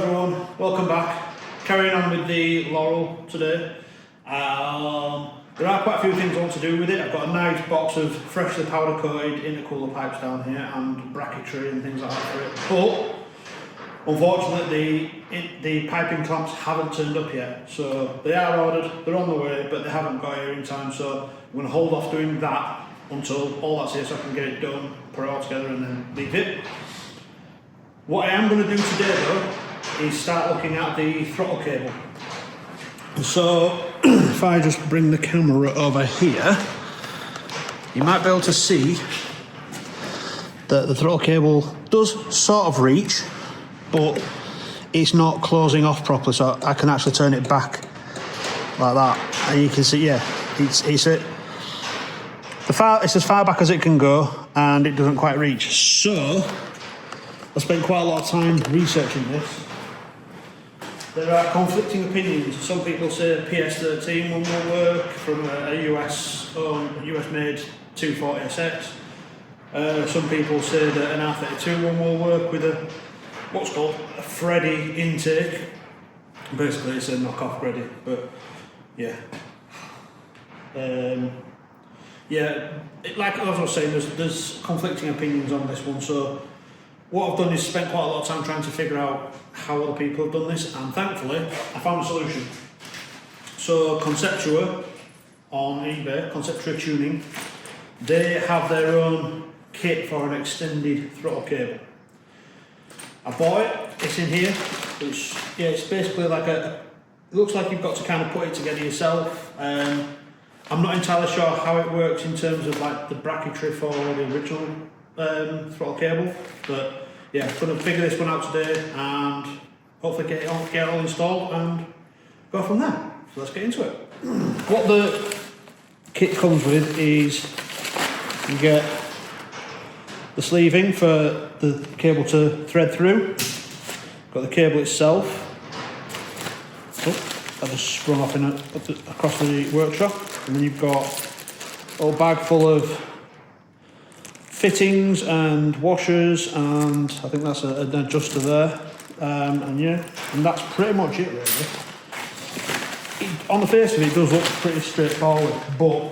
everyone, welcome back. Carrying on with the Laurel today. There are quite a few things I want to do with it. I've got a nice box of freshly powder coated intercooler pipes down here and bracketry and things like that for it. But unfortunately the piping clamps haven't turned up yet. So they are ordered, they're on the way, but they haven't got here in time. So I'm going to hold off doing that until all that's here so I can get it done, put it all together and then leave it. What I am going to do today though is start looking at the throttle cable. So if I just bring the camera over here, you might be able to see that the throttle cable does sort of reach, but it's not closing off properly, so I can actually turn it back like that, and you can see, yeah, it's as far back as it can go, and it doesn't quite reach. So I spent quite a lot of time researching this. There are conflicting opinions. Some people say PS13 one will work from a US made 240SX. Some people say that an R32 one will work with what's called a Freddy intake. Basically it's a knockoff Freddy, but yeah. Like as I was saying, there's conflicting opinions on this one. So what I've done is spent quite a lot of time trying to figure out how other people have done this, and thankfully I found a solution. So Conceptua on eBay, Conceptua Tuning, they have their own kit for an extended throttle cable. I bought it, it's in here. It's basically like it looks like you've got to kind of put it together yourself. I'm not entirely sure how it works in terms of like the bracketry for the original throttle cable, but yeah, I'm going to figure this one out today and hopefully get it all installed and go from there. So let's get into it. What the kit comes with is you get the sleeving for the cable to thread through, got the cable itself. I just sprung off across the workshop, and then you've got a little bag full of fittings and washers, and I think that's an adjuster there, and that's pretty much it really. On the face of it, it does look pretty straightforward, but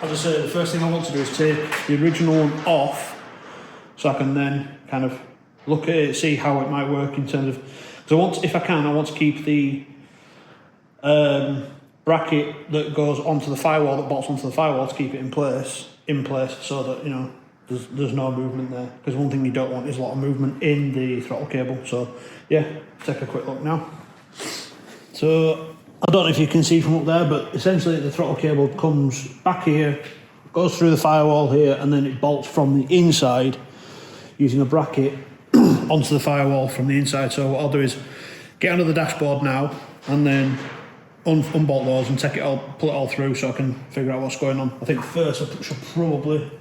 as I say, the first thing I want to do is take the original one off so I can then kind of look at it, see how it might work in terms of, because if I want to keep the bracket that goes onto the firewall, that bolts onto the firewall, to keep it in place so that there's no movement there, because one thing you don't want is a lot of movement in the throttle cable. So yeah, take a quick look now. So I don't know if you can see from up there, but essentially the throttle cable comes back here, goes through the firewall here, and then it bolts from the inside using a bracket onto the firewall from the inside. So what I'll do is get under the dashboard now and then unbolt those and pull it all through so I can figure out what's going on. I think first I should probably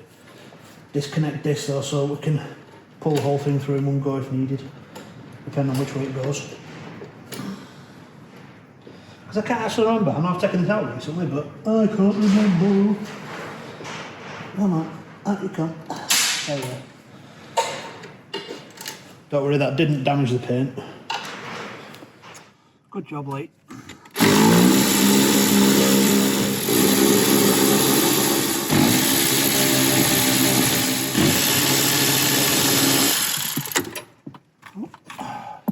disconnect this though, so we can pull the whole thing through in one go if needed, depending on which way it goes. Because I can't actually remember. I know I've taken this out recently, but I can't remember. Come on, out you come. There we go. Don't worry, that didn't damage the paint. Good job, Lee.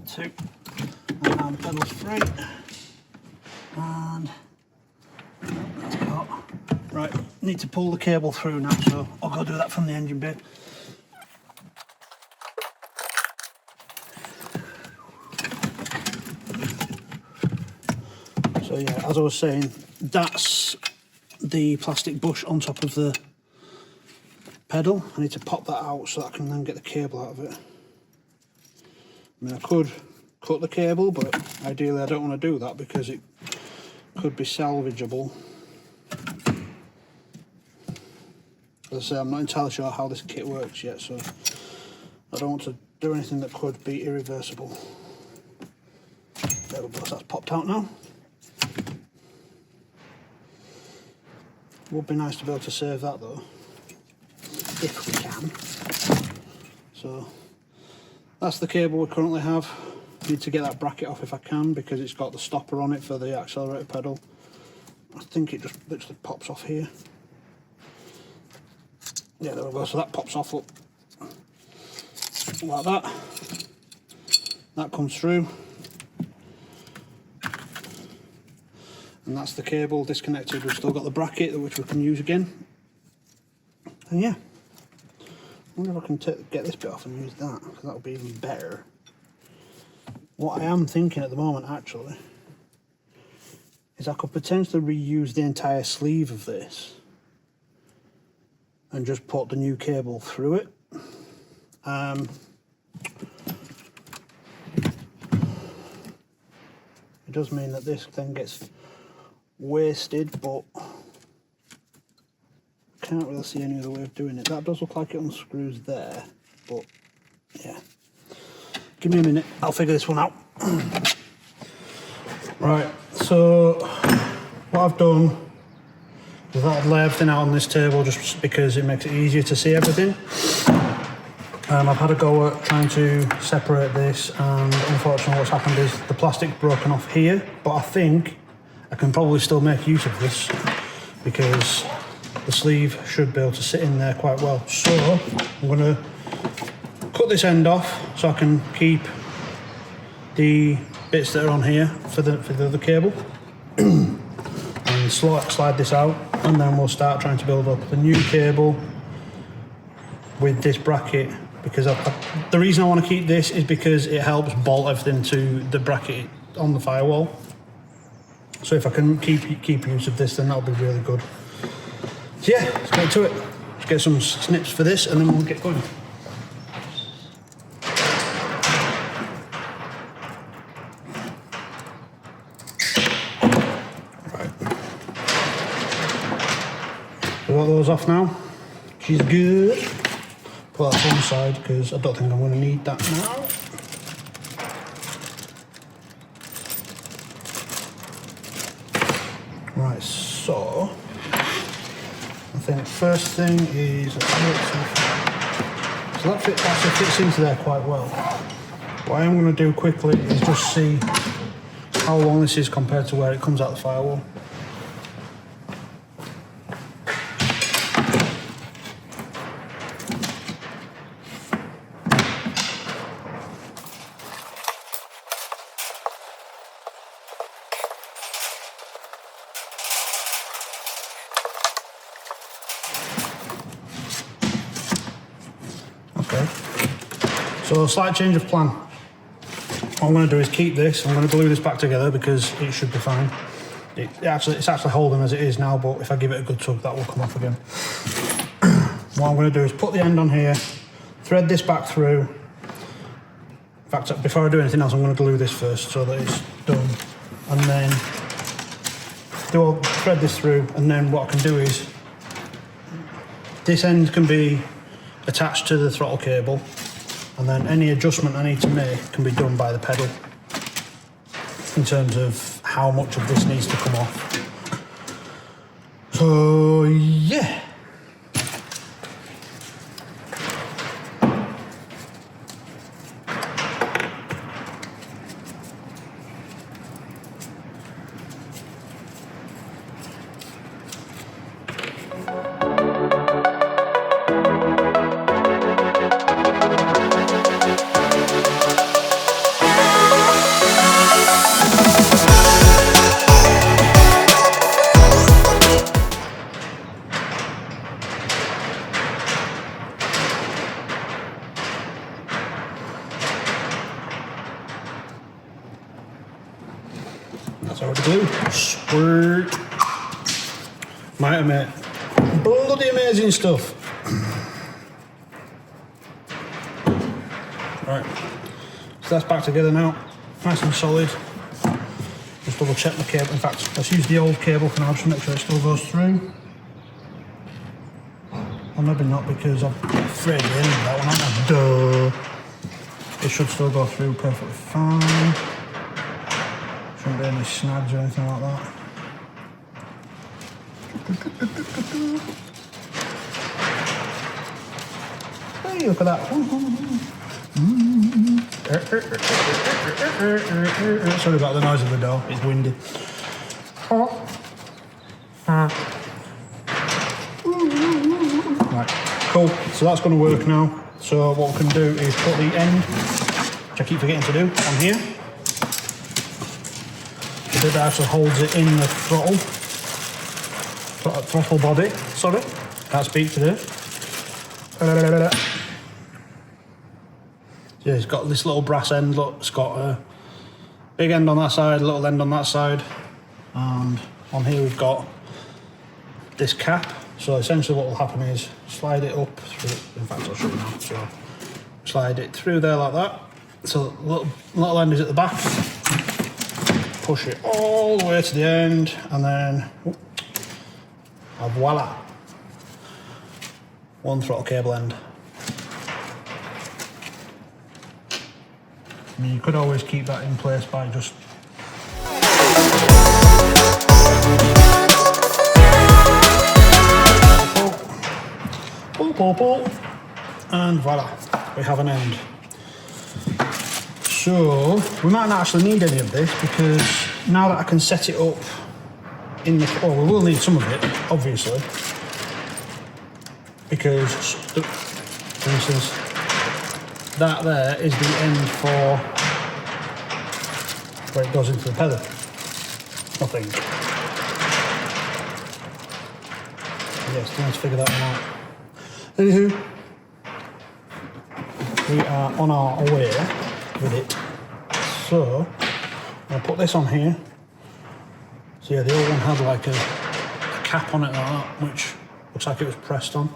Two. And pedals free. And that's got. Right, need to pull the cable through now, so I'll go do that from the engine bay. So yeah, as I was saying, that's the plastic bush on top of the pedal. I need to pop that out so that I can then get the cable out of it. I mean, I could cut the cable, but ideally I don't want to do that because it could be salvageable. As I say, I'm not entirely sure how this kit works yet, so I don't want to do anything that could be irreversible. There we go, so that's popped out now. Would be nice to be able to save that though, if we can. So that's the cable we currently have. Need to get that bracket off if I can, because it's got the stopper on it for the accelerator pedal. I think it just literally pops off here. Yeah, there we go. So that pops off up like that. That comes through. And that's the cable disconnected. We've still got the bracket which we can use again. And yeah, I wonder if I can get this bit off and use that, because that'll be even better. What I am thinking at the moment actually is I could potentially reuse the entire sleeve of this and just put the new cable through it. It does mean that this then gets wasted, but I can't really see any other way of doing it. That does look like it unscrews there, but yeah. Give me a minute, I'll figure this one out. Right, so what I've done is I've lay everything out on this table just because it makes it easier to see everything. I've had a go at trying to separate this, and unfortunately what's happened is the plastic's broken off here, but I think I can probably still make use of this because the sleeve should be able to sit in there quite well. So I'm going to cut this end off so I can keep the bits that are on here for the other cable and slide this out, and then we'll start trying to build up the new cable with this bracket, because the reason I want to keep this is because it helps bolt everything to the bracket on the firewall. So if I can keep use of this, then that'll be really good. So yeah, let's get to it. Let's get some snips for this and then we'll get going. We've got those off now. She's good. Put that to one side because I don't think I'm going to need that now. Right, so I think first thing is so that actually fits into there quite well. What I am going to do quickly is just see how long this is compared to where it comes out the firewall. Okay, so slight change of plan. What I'm going to do is keep this. I'm going to glue this back together because it should be fine. It's actually holding as it is now, but if I give it a good tug, that will come off again. What I'm going to do is put the end on here, thread this back through. In fact, before I do anything else, I'm going to glue this first so that it's done, and then thread this through. And then what I can do is this end can be attached to the throttle cable, and then any adjustment I need to make can be done by the pedal in terms of how much of this needs to come off. So yeah. That's already glued. Squirt. Might admit, bloody amazing stuff. Right, so that's back together now, nice and solid. Just double check the cable. In fact, let's use the old cable for now, just to make sure it still goes through. Or maybe not, because I'm afraid the end of that one, aren't I? Duh. It should still go through perfectly fine. Shouldn't be any snags or anything like that. Hey, look at that. Sorry about the noise of the door, it's windy. Right, cool, so that's going to work now. So what we can do is put the end, which I keep forgetting to do, on here. The bit that actually holds it in the throttle body, sorry, can't speak today. Yeah, it's got this little brass end, look, it's got a big end on that side, a little end on that side, and on here we've got this cap. So essentially what will happen is slide it up through, in fact I'll show you now, so slide it through there like that, so the little end is at the back, push it all the way to the end, and then voila, one throttle cable end. I mean, you could always keep that in place by just pull, and voila, we have an end. So we might not actually need any of this, because now that I can set it up in the, well, we will need some of it, obviously, because, for instance, that there is the end for where it goes into the pedal, I think. Yeah, still need to figure that one out. Anywho, we are on our way with it. So I'll put this on here. So yeah, the old one had like a cap on it like that, which looks like it was pressed on.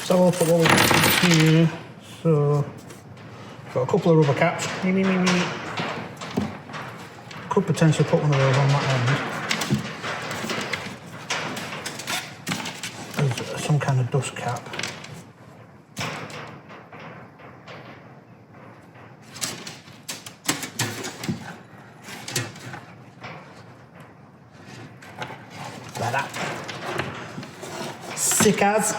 So I'll put what we've got here. So got a couple of rubber caps. Could potentially put one of those on that end. There's some kind of dust cap. Like that. Sick as.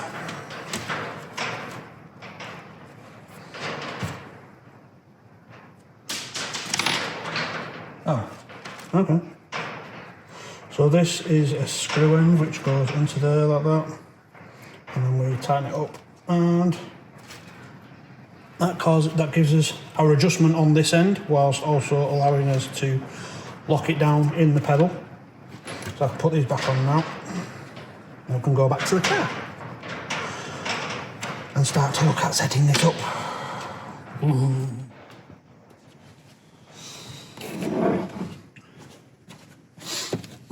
Oh, okay. So this is a screw end which goes into there like that, and then we tighten it up, and that gives us our adjustment on this end, whilst also allowing us to lock it down in the pedal. So I can put these back on now, and we can go back to the car and start to look at setting it up. Ooh.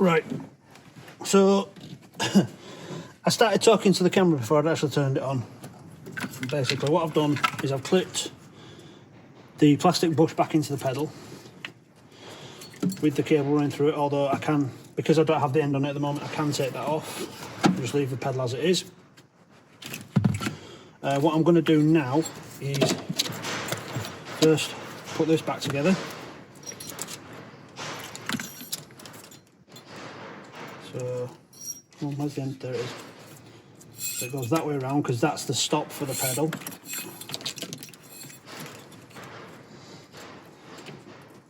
Right, so I started talking to the camera before I'd actually turned it on. Basically what I've done is I've clipped the plastic bush back into the pedal with the cable running through it, although I can, because I don't have the end on it at the moment, I can take that off and just leave the pedal as it is. What I'm going to do now is first put this back together. So, oh, where's the end? There it is. So it goes that way around because that's the stop for the pedal.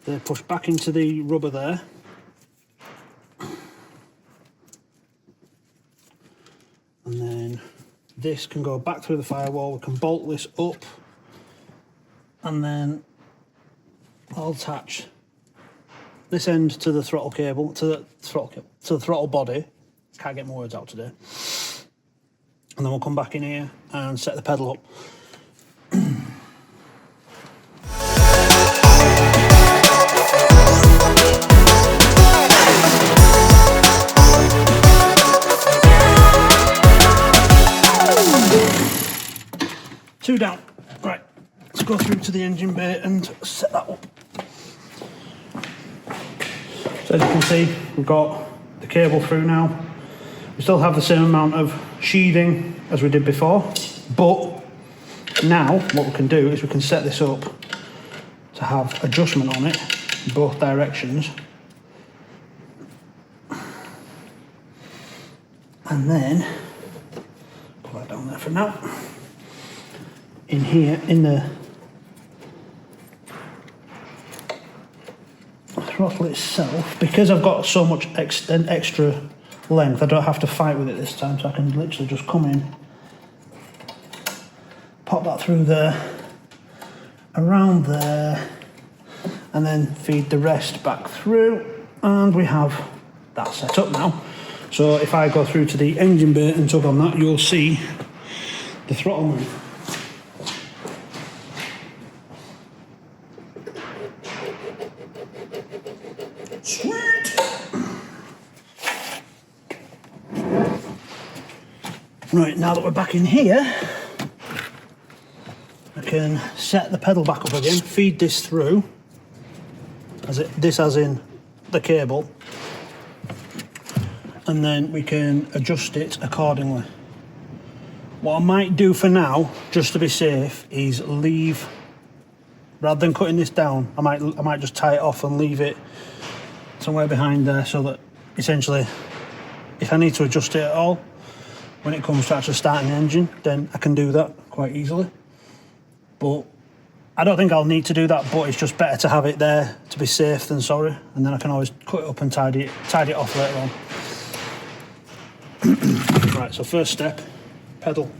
They're pushed back into the rubber there. And then this can go back through the firewall. We can bolt this up, and then I'll attach this end to the throttle cable, to the throttle body. Can't get my words out today. And then we'll come back in here and set the pedal up. Two down. Right, let's go through to the engine bay and set that up. So as you can see, we've got the cable through now. We still have the same amount of sheathing as we did before, but Now, what we can do is we can set this up to have adjustment on it in both directions. And then, put that down there for now. In here, in the throttle itself, because I've got so much extra length, I don't have to fight with it this time, so I can literally just come in, pop that through there, around there, and then feed the rest back through, and we have that set up now. So if I go through to the engine bay and tug on that, you'll see the throttle move. Sweet! Right, now that we're back in here, I can set the pedal back up again, feed this through, this as in the cable, and then we can adjust it accordingly. What I might do for now, just to be safe, is leave, rather than cutting this down, I might just tie it off and leave it somewhere behind there, so that essentially, if I need to adjust it at all, when it comes to actually starting the engine, then I can do that quite easily. But I don't think I'll need to do that, but it's just better to have it there to be safe than sorry, and then I can always cut it up and tidy it off later on. Right, so first step, pedal.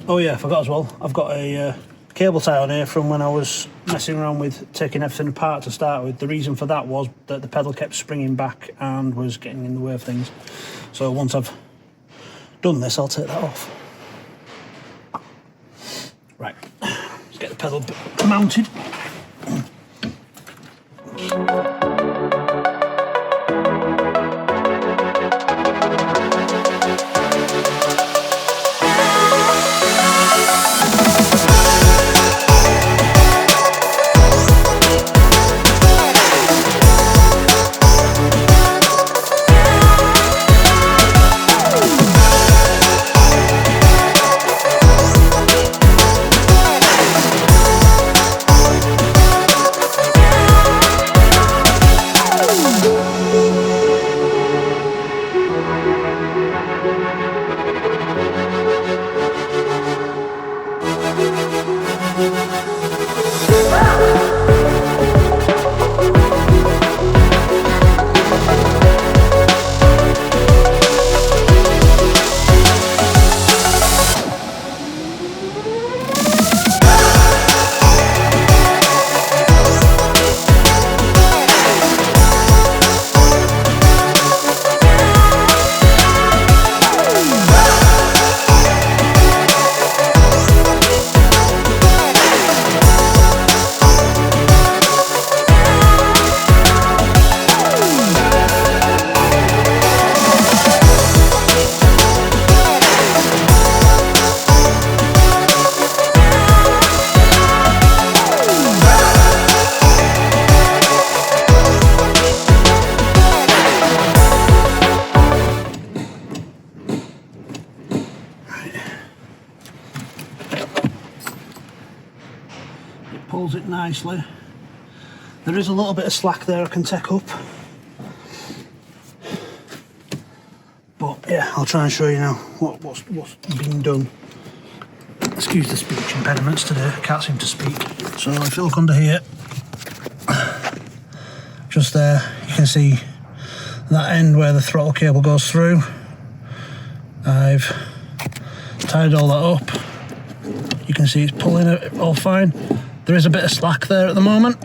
Oh yeah, I forgot as well, I've got a cable tie on here from when I was messing around with taking everything apart to start with. The reason for that was that the pedal kept springing back and was getting in the way of things. So once I've done this, I'll take that off. Right, let's get the pedal mounted. Pulls it nicely. There is a little bit of slack there I can take up, but yeah, I'll try and show you now what's been done. Excuse the speech impediments today, I can't seem to speak. So if you look under here, just there, you can see that end where the throttle cable goes through. I've tied all that up. You can see it's pulling it all fine. There is a bit of slack there at the moment,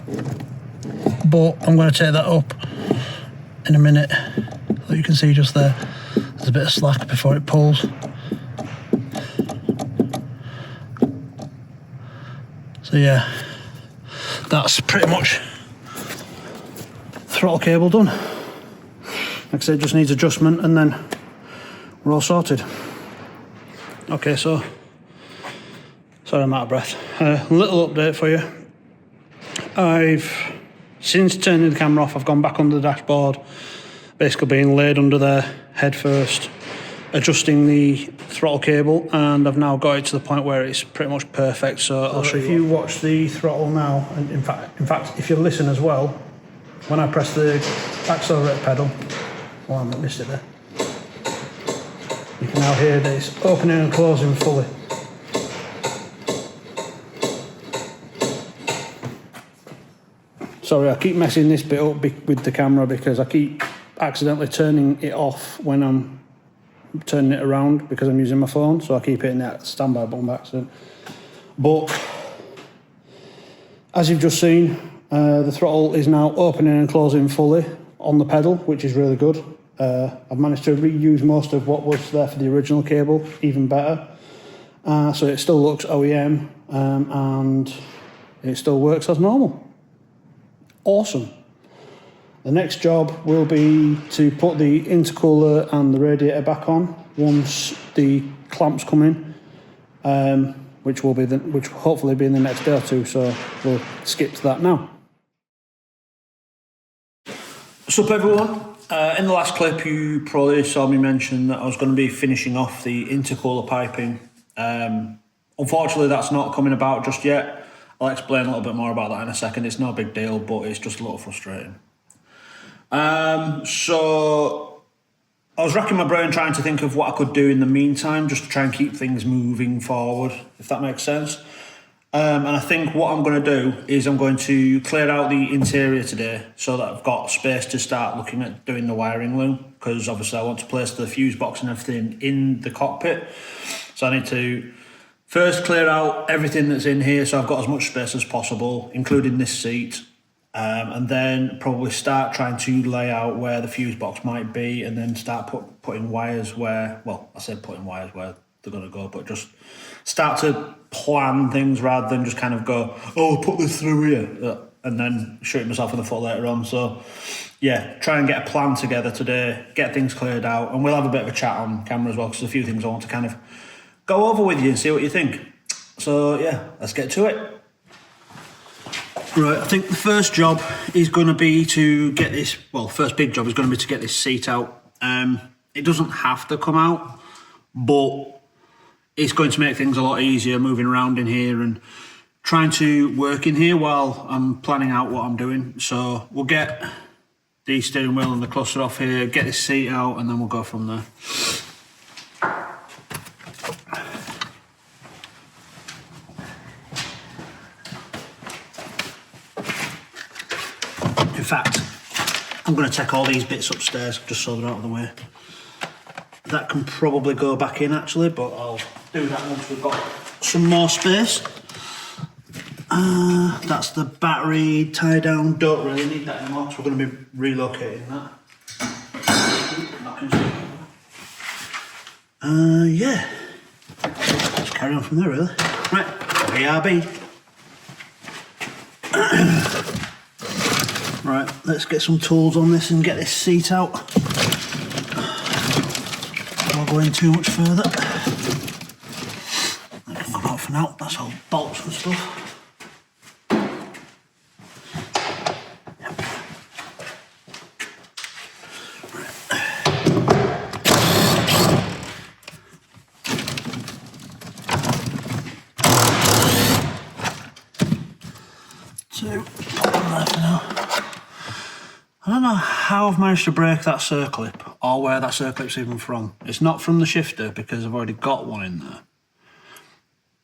but I'm going to take that up in a minute. So you can see just there, there's a bit of slack before it pulls. So yeah, that's pretty much throttle cable done. Like I said, it just needs adjustment and then we're all sorted. Okay, so sorry, I'm out of breath. A little update for you. I've, since turning the camera off, I've gone back under the dashboard, basically being laid under there, head first, adjusting the throttle cable, and I've now got it to the point where it's pretty much perfect. So I'll show you. If you watch the throttle now, and in fact, if you listen as well, when I press the accelerator pedal, oh, I missed it there. You can now hear that it's opening and closing fully. Sorry, I keep messing this bit up with the camera because I keep accidentally turning it off when I'm turning it around because I'm using my phone, so I keep hitting that standby button by accident. But as you've just seen, the throttle is now opening and closing fully on the pedal, which is really good. I've managed to reuse most of what was there for the original cable, even better. So it still looks OEM, and it still works as normal. Awesome. The next job will be to put the intercooler and the radiator back on once the clamps come in, which will hopefully be in the next day or two. So we'll skip to that now. What's up, everyone? In the last clip, you probably saw me mention that I was going to be finishing off the intercooler piping. Unfortunately, that's not coming about just yet. I'll explain a little bit more about that in a second. It's no big deal, but it's just a little frustrating. So I was racking my brain trying to think of what I could do in the meantime, just to try and keep things moving forward, if that makes sense. And I think what I'm going to do is I'm going to clear out the interior today so that I've got space to start looking at doing the wiring loom, because obviously I want to place the fuse box and everything in the cockpit. So I need to first clear out everything that's in here so I've got as much space as possible, including this seat, and then probably start trying to lay out where the fuse box might be, and then start putting wires where, well, I said putting wires where they're going to go, but just start to plan things rather than just kind of go, oh, put this through here, and then shoot myself in the foot later on. So yeah, try and get a plan together today, get things cleared out, and we'll have a bit of a chat on camera as well, because there's a few things I want to kind of go over with you and see what you think. So yeah, let's get to it. Right, I think the first job is going to be to get this, well, first big job is going to be to get this seat out. It doesn't have to come out, but it's going to make things a lot easier moving around in here and trying to work in here while I'm planning out what I'm doing. So we'll get the steering wheel and the cluster off here, get this seat out, and then we'll go from there. In fact, I'm going to take all these bits upstairs just so they're out of the way. That can probably go back in actually, but I'll do that once we've got some more space. That's the battery tie down. Don't really need that anymore because we're going to be relocating that. Yeah. Let's carry on from there really. Right, RB. Right, let's get some tools on this and get this seat out. Not going too much further. That can come out for now. That's all bolts and stuff. I don't know how I've managed to break that circlip or where that circlip's even from. It's not from the shifter because I've already got one in there.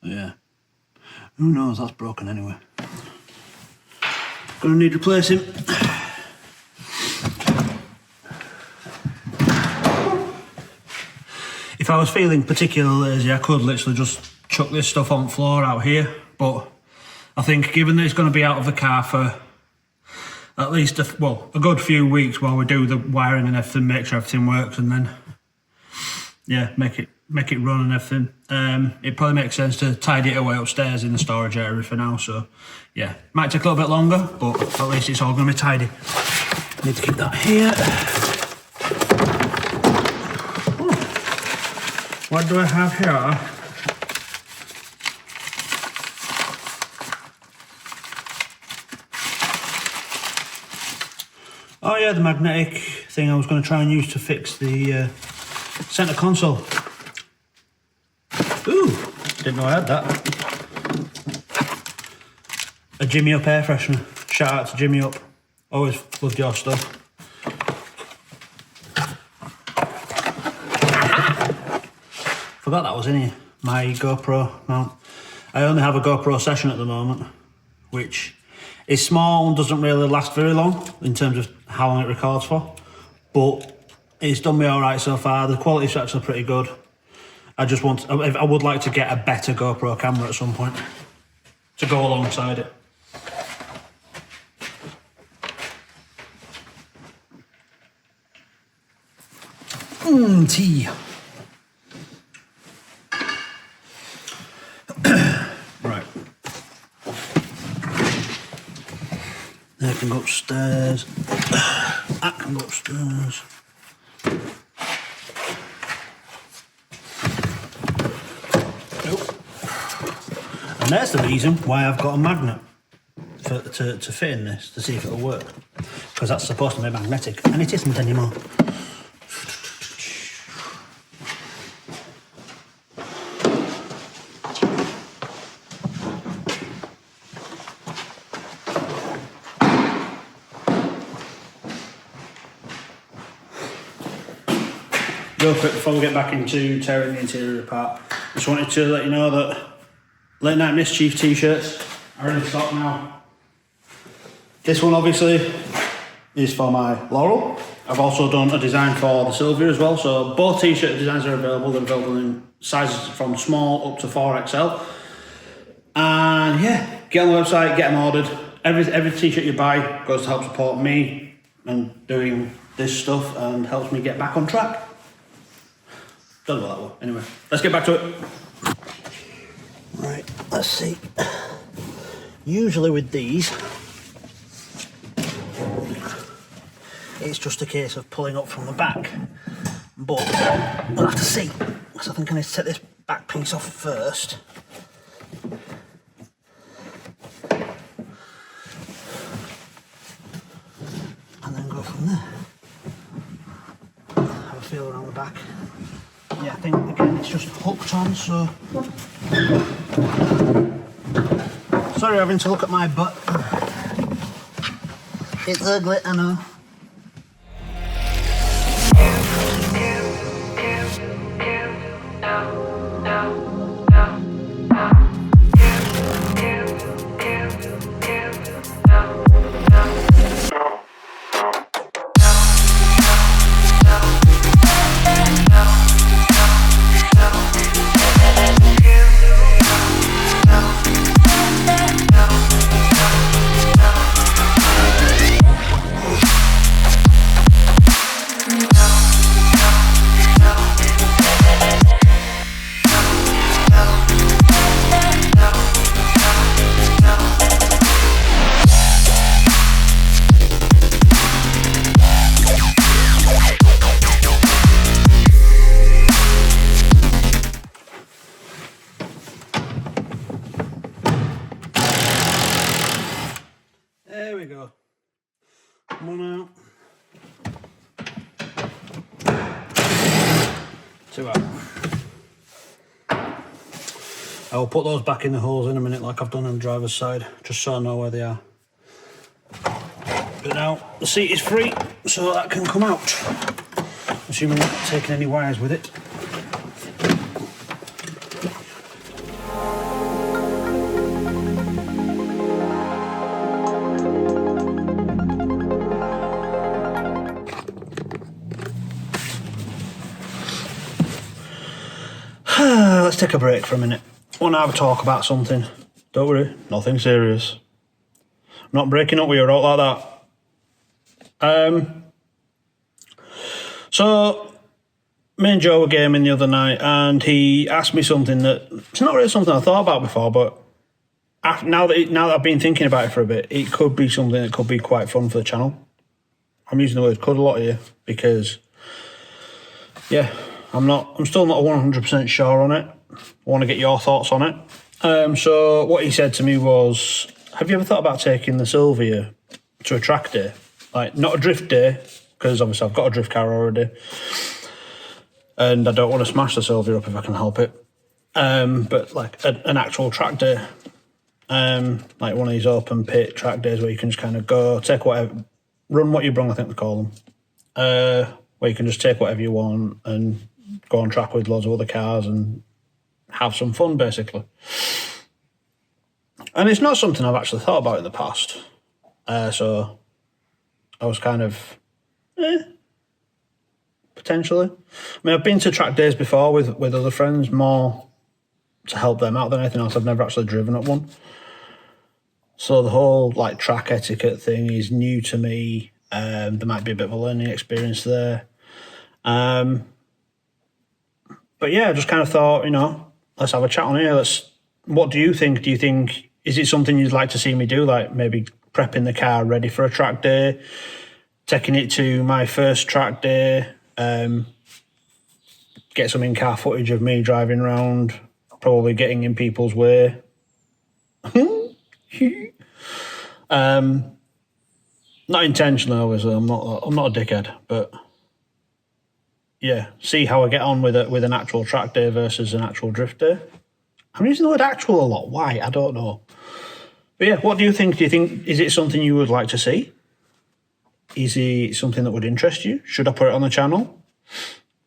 But yeah. Who knows, that's broken anyway. Gonna need replacing. If I was feeling particularly lazy, I could literally just chuck this stuff on the floor out here, but I think given that it's going to be out of the car for at least a good few weeks while we do the wiring and everything, make sure everything works, and then yeah, make it run and everything. It probably makes sense to tidy it away upstairs in the storage area for now. So yeah, might take a little bit longer, but at least it's all going to be tidy. Need to keep that here. Ooh. What do I have here? Oh yeah, the magnetic thing I was going to try and use to fix the Centre console. Ooh, didn't know I had that. A Jimmy Up air freshener. Shout out to Jimmy Up. Always loved your stuff. Forgot that was in here. My GoPro mount. I only have a GoPro Session at the moment, which is small and doesn't really last very long in terms of how long it records for, but it's done me all right so far. The quality's actually pretty good. I would like to get a better GoPro camera at some point to go alongside it. Tea. Right. There can go upstairs. That can go upstairs. Nope. And there's the reason why I've got a magnet to fit in this, to see if it'll work. Because that's supposed to be magnetic, and it isn't anymore. Real quick before we get back into tearing the interior apart, just wanted to let you know that Late Night Mischief t-shirts are in stock now. This one obviously is for my Laurel. I've also done a design for the Sylvia as well, so both t-shirt designs are available. They're available in sizes from small up to 4XL. And yeah, get on the website, get them ordered. Every t-shirt you buy goes to help support me and doing this stuff and helps me get back on track. Don't know what that was. Anyway, let's get back to it. Right, let's see. Usually with these, it's just a case of pulling up from the back, but we'll have to see. So I think I need to take this back piece off first. And then go from there. Have a feel around the back. Yeah, I think again it's just hooked on, so sorry having to look at my butt. It's ugly, I know. There we go. Come on out. Two out. I will put those back in the holes in a minute like I've done on the driver's side, just so I know where they are. But now the seat is free, so that can come out. Assuming I'm not taking any wires with it. Let's take a break for a minute. I want to have a talk about something. Don't worry, nothing serious. I'm not breaking up with you out like that. So, me and Joe were gaming the other night and he asked me something that, it's not really something I thought about before, but now that I've been thinking about it for a bit, it could be something that could be quite fun for the channel. I'm using the word could a lot here because, yeah, I'm still not 100% sure on it. I want to get your thoughts on it. So what he said to me was, have you ever thought about taking the Sylvia to a track day? Like, not a drift day, because obviously I've got a drift car already. and I don't want to smash the Sylvia up if I can help it. But like an actual track day, like one of these open pit track days where you can just kind of go, take whatever, run what you brung, I think they call them, where you can just take whatever you want and go on track with loads of other cars and have some fun, basically. And it's not something I've actually thought about in the past. So I was kind of, potentially. I mean, I've been to track days before with other friends, more to help them out than anything else. I've never actually driven at one. So the whole like track etiquette thing is new to me. There might be a bit of a learning experience there. But yeah, I just kind of thought, you know, let's have a chat on here. What do you think? Do you think, is it something you'd like to see me do? Like maybe prepping the car ready for a track day, taking it to my first track day, get some in-car footage of me driving around, probably getting in people's way. Not intentionally, obviously. I'm not a dickhead, but yeah, see how I get on with an actual track day versus an actual drift day. I'm using the word actual a lot. Why? I don't know. But yeah, what do you think? Do you think, is it something you would like to see? Is it something that would interest you? Should I put it on the channel?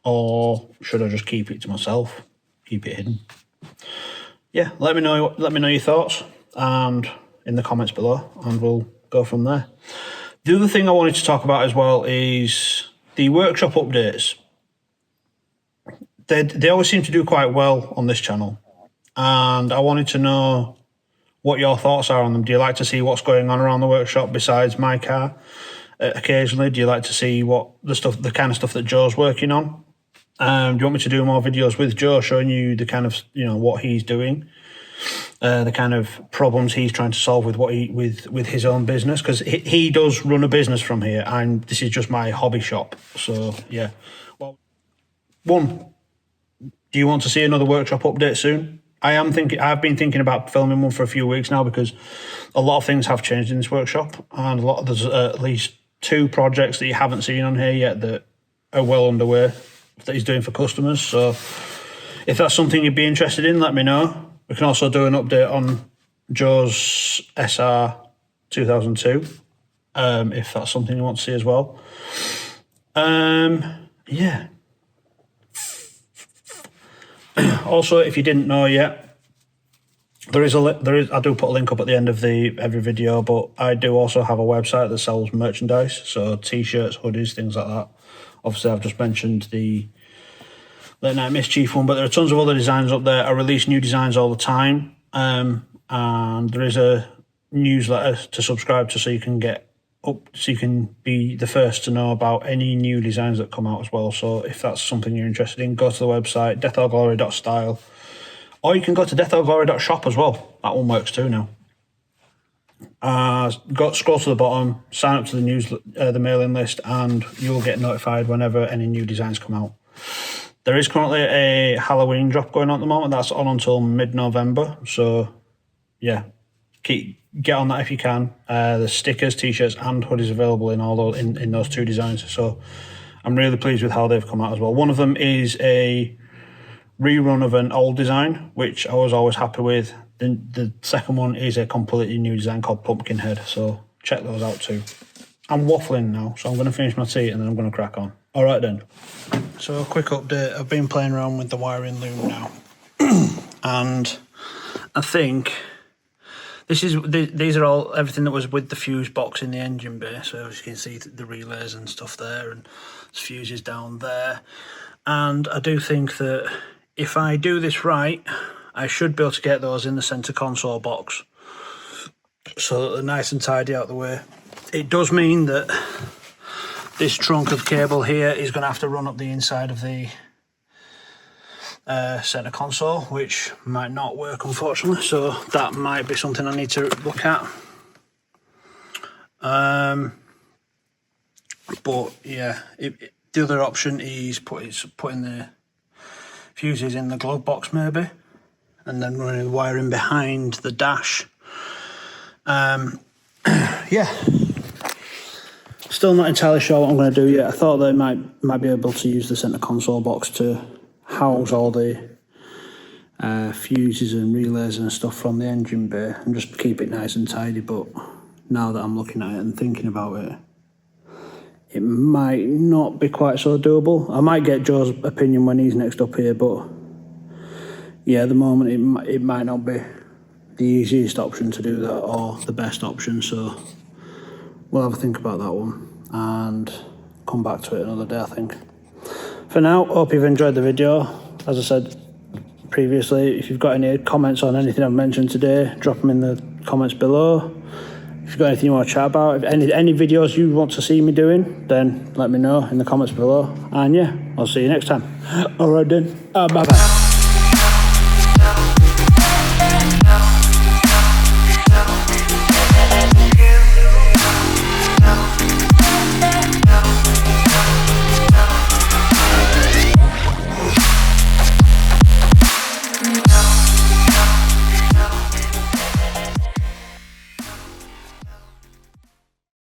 Or should I just keep it to myself? Keep it hidden? Yeah, let me know your thoughts and in the comments below, and we'll go from there. The other thing I wanted to talk about as well is the workshop updates. They always seem to do quite well on this channel, and I wanted to know what your thoughts are on them. Do you like to see what's going on around the workshop besides my car? Occasionally, do you like to see the kind of stuff that Joe's working on? Do you want me to do more videos with Joe, showing you the kind of, you know, what he's doing, the kind of problems he's trying to solve with with his own business? Because he does run a business from here, and this is just my hobby shop. So yeah. Well, do you want to see another workshop update soon? I've been thinking about filming one for a few weeks now, because a lot of things have changed in this workshop, and there's at least 2 projects that you haven't seen on here yet that are well underway that he's doing for customers. So if that's something you'd be interested in, let me know. We can also do an update on Joe's SR 2002, if that's something you want to see as well. Yeah. Also, if you didn't know yet, I do put a link up at the end of every video, but I do also have a website that sells merchandise, so t-shirts, hoodies, things like that. Obviously, I've just mentioned the Late Night Mischief one, but there are tons of other designs up there. I release new designs all the time, and there is a newsletter to subscribe to, so you can be the first to know about any new designs that come out as well. So if that's something you're interested in, go to the website, deathorglory.style, or you can go to deathorglory.shop as well. That one works too now. Scroll to the bottom, sign up to the mailing list, and you'll get notified whenever any new designs come out. There is currently a Halloween drop going on at the moment. That's on until mid-November. So yeah, get on that if you can. There's stickers, t-shirts, and hoodies available in those 2 designs. So I'm really pleased with how they've come out as well. One of them is a rerun of an old design, which I was always happy with. The second one is a completely new design called Pumpkinhead. So check those out too. I'm waffling now, so I'm going to finish my tea and then I'm going to crack on. All right then. So a quick update. I've been playing around with the wiring loom now, and I think these are all everything that was with the fuse box in the engine bay. So as you can see, the relays and stuff there, and there's fuses down there. And I do think that if I do this right, I should be able to get those in the center console box, so that they're nice and tidy out the way. It does mean that this trunk of cable here is going to have to run up the inside of the center console, which might not work, unfortunately. So that might be something I need to look at. But yeah, the other option is putting the fuses in the glove box maybe, and then running the wiring behind the dash. Yeah. Still not entirely sure what I'm going to do yet. I thought that I might be able to use the centre console box to house all the fuses and relays and stuff from the engine bay and just keep it nice and tidy, but now that I'm looking at it and thinking about it, it might not be quite so doable. I might get Joe's opinion when he's next up here, but yeah, at the moment it might not be the easiest option to do that or the best option, so we'll have a think about that one and come back to it another day, I think. For now, hope you've enjoyed the video. As I said previously, if you've got any comments on anything I've mentioned today, drop them in the comments below. If you've got anything you want to chat about, if any videos you want to see me doing, then let me know in the comments below. And yeah, I'll see you next time. Alright then, bye bye.